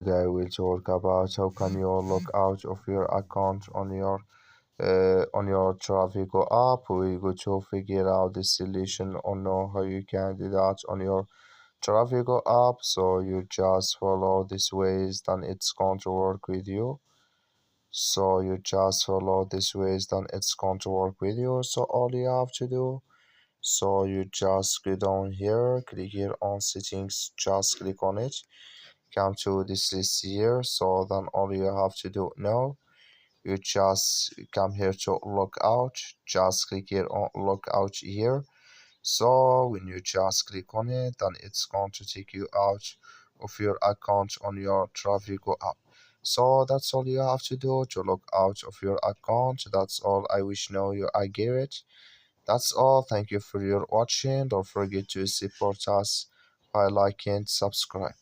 I will talk about how can you log out of your account on your Travigo app. We go to figure out the solution or know how you can do that on your Travigo app. So you just follow these ways, then it's going to work with you. So you just follow these ways, then it's going to work with you. So all you have to do, so you just go down here, click here on settings, just click on it, come to this list here. So then all you have to do now, you just come here to log out, just click here on log out here. So when you just click on it, then it's going to take you out of your account on your Travigo app. So that's all you have to do to log out of your account. That's all. I wish now you I get it. That's all. Thank you for your watching. Don't forget to support us by liking, subscribe.